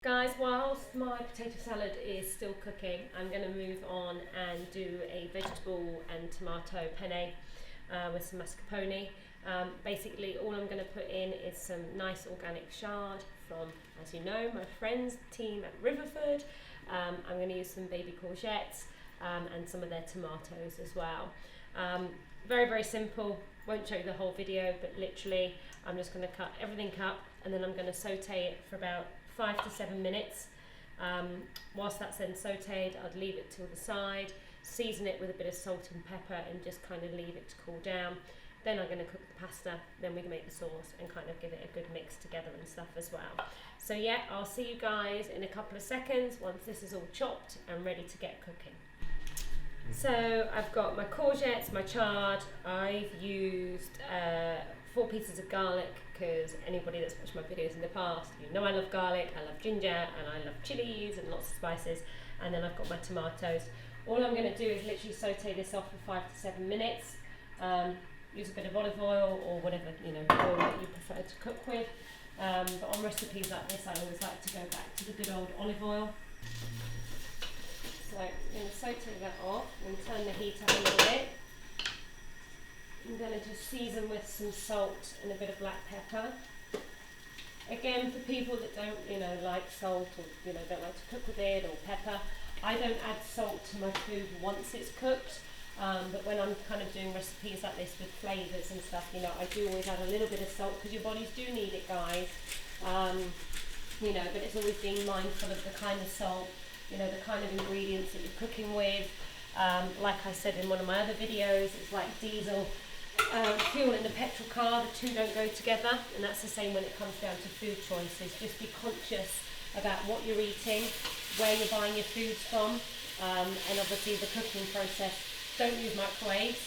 Guys, whilst my potato salad is still cooking, I'm going to move on and do a vegetable and tomato penne with some mascarpone. Basically, all I'm going to put in is some nice organic chard from, as you know, my friends, the team at Riverford. I'm going to use some baby courgettes and some of their tomatoes as well. Very, very simple. Won't show you the whole video, but literally I'm just going to cut everything up and then I'm going to saute it for about 5 to 7 minutes. Whilst that's then sauteed, I'd leave it to the side, season it with a bit of salt and pepper and just kind of leave it to cool down. Then I'm going to cook the pasta, then we can make the sauce and kind of give it a good mix together and stuff as well. So yeah, I'll see you guys in a couple of seconds once this is all chopped and ready to get cooking. So I've got my courgettes, my chard, I've used 4 pieces of garlic, because anybody that's watched my videos in the past, you know I love garlic, I love ginger, and I love chilies and lots of spices. And then I've got my tomatoes. All I'm going to do is literally saute this off for 5 to 7 minutes. Use a bit of olive oil or whatever oil that you prefer to cook with. But on recipes like this, I always like to go back to the good old olive oil. So I'm going to saute that off and turn the heat up a little bit. I'm going to just season with some salt and a bit of black pepper. Again, for people that don't, like salt or don't like to cook with it or pepper, I don't add salt to my food once it's cooked. But when I'm kind of doing recipes like this with flavours and stuff, I do always add a little bit of salt because your bodies do need it, guys. But it's always being mindful of the kind of salt, the kind of ingredients that you're cooking with. Like I said in one of my other videos, it's like diesel fuel in the petrol car, the two don't go together, and that's the same when it comes down to food choices. Just be conscious about what you're eating, where you're buying your foods from, and obviously the cooking process. Don't use microwaves,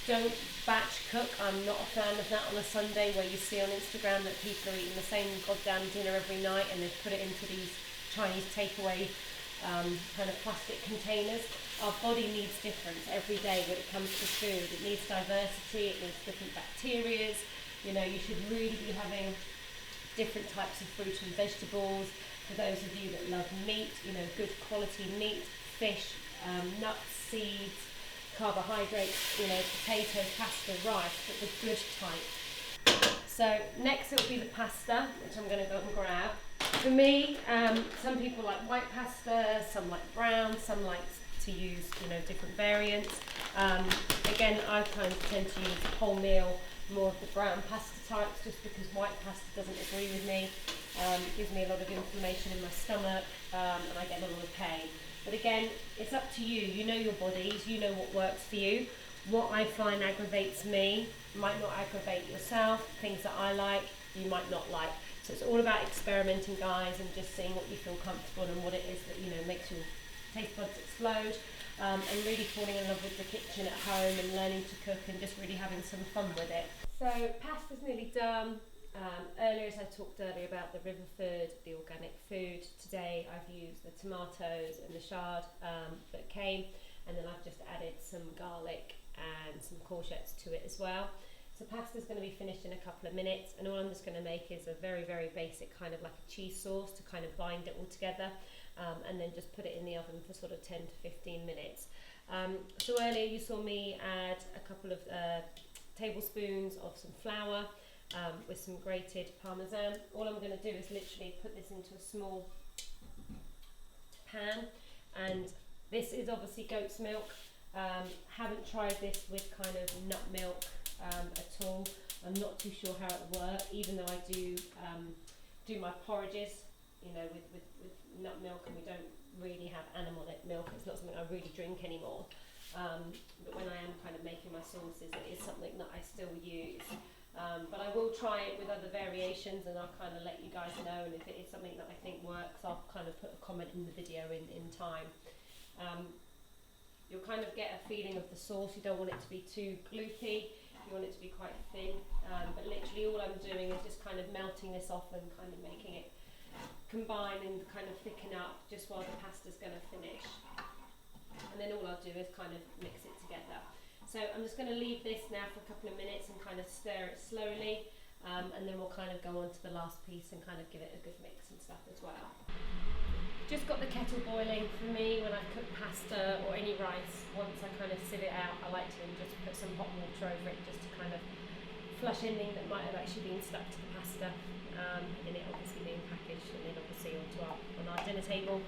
don't batch cook. I'm not a fan of that on a Sunday where you see on Instagram that people are eating the same goddamn dinner every night and they've put it into these Chinese takeaway kind of plastic containers. Our body needs difference every day when it comes to food. It needs diversity, it needs different bacterias. You should really be having different types of fruit and vegetables. For those of you that love meat, good quality meat, fish, nuts, seeds, carbohydrates, potatoes, pasta, rice, but the good type. So next it will be the pasta, which I'm going to go and grab. For me, some people like white pasta, some like brown, some like to use different variants. Again, I kind of tend to use wholemeal, more of the brown pasta types, just because white pasta doesn't agree with me. It gives me a lot of inflammation in my stomach, and I get a lot of pain. But again, it's up to you. You know your bodies, you know what works for you. What I find aggravates me might not aggravate yourself. Things that I like, you might not like. So it's all about experimenting, guys, and just seeing what you feel comfortable and what it is that makes your taste buds explode, and really falling in love with the kitchen at home and learning to cook and just really having some fun with it. So pasta's nearly done. Earlier, as I talked earlier about the Riverford, the organic food, today I've used the tomatoes and the chard that came, and then I've just added some garlic and some courgettes to it as well. So pasta's going to be finished in a couple of minutes, and all I'm just going to make is a very, very basic kind of like a cheese sauce to kind of bind it all together, and then just put it in the oven for sort of 10 to 15 minutes. So earlier you saw me add a couple of tablespoons of some flour, with some grated parmesan. All I'm going to do is literally put this into a small pan, and this is obviously goat's milk. Haven't tried this with kind of nut milk at all. I'm not too sure how it will work, even though I do my porridges with nut milk, and we don't really have animal milk. It's not something I really drink anymore, but when I am kind of making my sauces, it is something that I still use. But I will try it with other variations, and I'll kind of let you guys know, and if it is something that I think works, I'll kind of put a comment in the video in time. You'll kind of get a feeling of the sauce. You don't want it to be too gloopy, you want it to be quite thin, but literally all I'm doing is just kind of melting this off and kind of making it combine and kind of thicken up just while the pasta's going to finish. And then all I'll do is kind of mix it together. So I'm just going to leave this now for a couple of minutes and kind of stir it slowly, and then we'll kind of go on to the last piece and kind of give it a good mix and stuff as well. just got the kettle boiling. For me, when I cook pasta or any rice, once I kind of sieve it out, I like to just put some hot water over it just to kind of flush anything that might have actually been stuck to the pasta, and it obviously being packaged and then obviously on our dinner table.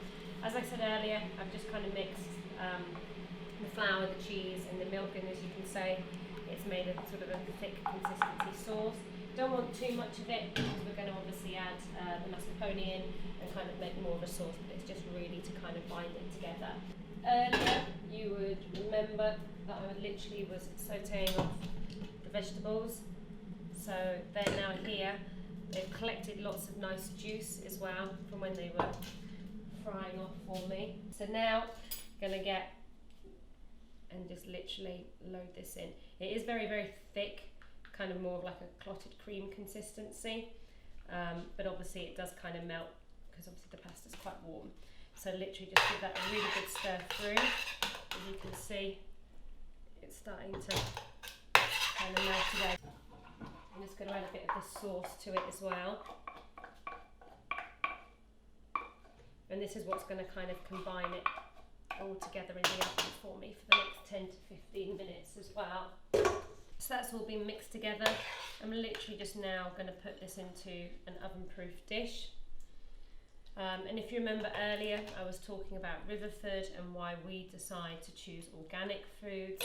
As I said earlier, I've just kind of mixed the flour, the cheese and the milk, and as you can see, it's made a sort of a thick consistency sauce. Don't want too much of it because we're going to obviously add the mascarpone in and kind of make more of a sauce, but it's just really to kind of bind it together. Earlier you would remember that I literally was sauteing off the vegetables, so they're now here. They've collected lots of nice juice as well from when they were frying off for me. So now I'm going to get and just literally load this in. It is very, very thick, kind of more of like a clotted cream consistency, but obviously it does kind of melt because obviously the pasta's quite warm. So literally just give that a really good stir through. As you can see, it's starting to kind of melt together. I'm just going to add a bit of the sauce to it as well. And this is what's going to kind of combine it all together in the oven for me for the next 10 to 15 minutes as well. So that's all been mixed together. I'm literally just now going to put this into an oven-proof dish. And if you remember earlier, I was talking about Riverford and why we decide to choose organic foods.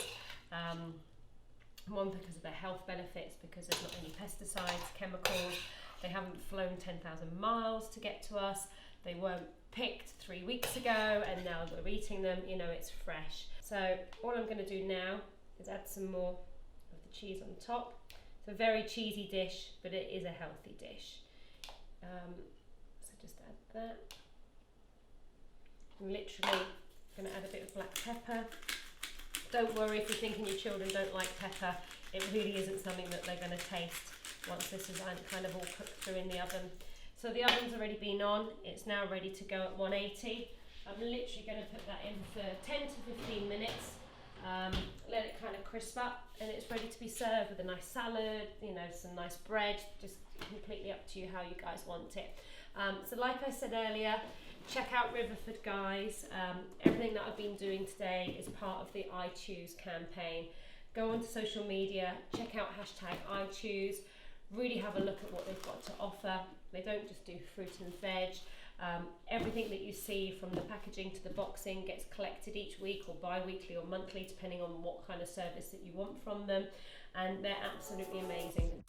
One, because of their health benefits, because there's not any pesticides, chemicals. They haven't flown 10,000 miles to get to us. They weren't picked 3 weeks ago and now we're eating them, you know, it's fresh. So all I'm going to do now is add some more of the cheese on top. It's a very cheesy dish, but it is a healthy dish. So just add that. I'm literally going to add a bit of black pepper. Don't worry if you're thinking your children don't like pepper. It really isn't something that they're going to taste once this is kind of all cooked through in the oven. So the oven's already been on. It's now ready to go at 180. I'm literally going to put that in for 10 to 15 minutes. Let it kind of crisp up, and it's ready to be served with a nice salad, you know, some nice bread. Just completely up to you how you guys want it. So like I said earlier, check out Riverford, guys. Everything that I've been doing today is part of the I Choose campaign. Go onto social media, check out #IChoose. Really have a look at what they've got to offer. They don't just do fruit and veg. Everything that you see from the packaging to the boxing gets collected each week or bi-weekly or monthly, depending on what kind of service that you want from them. And they're absolutely amazing.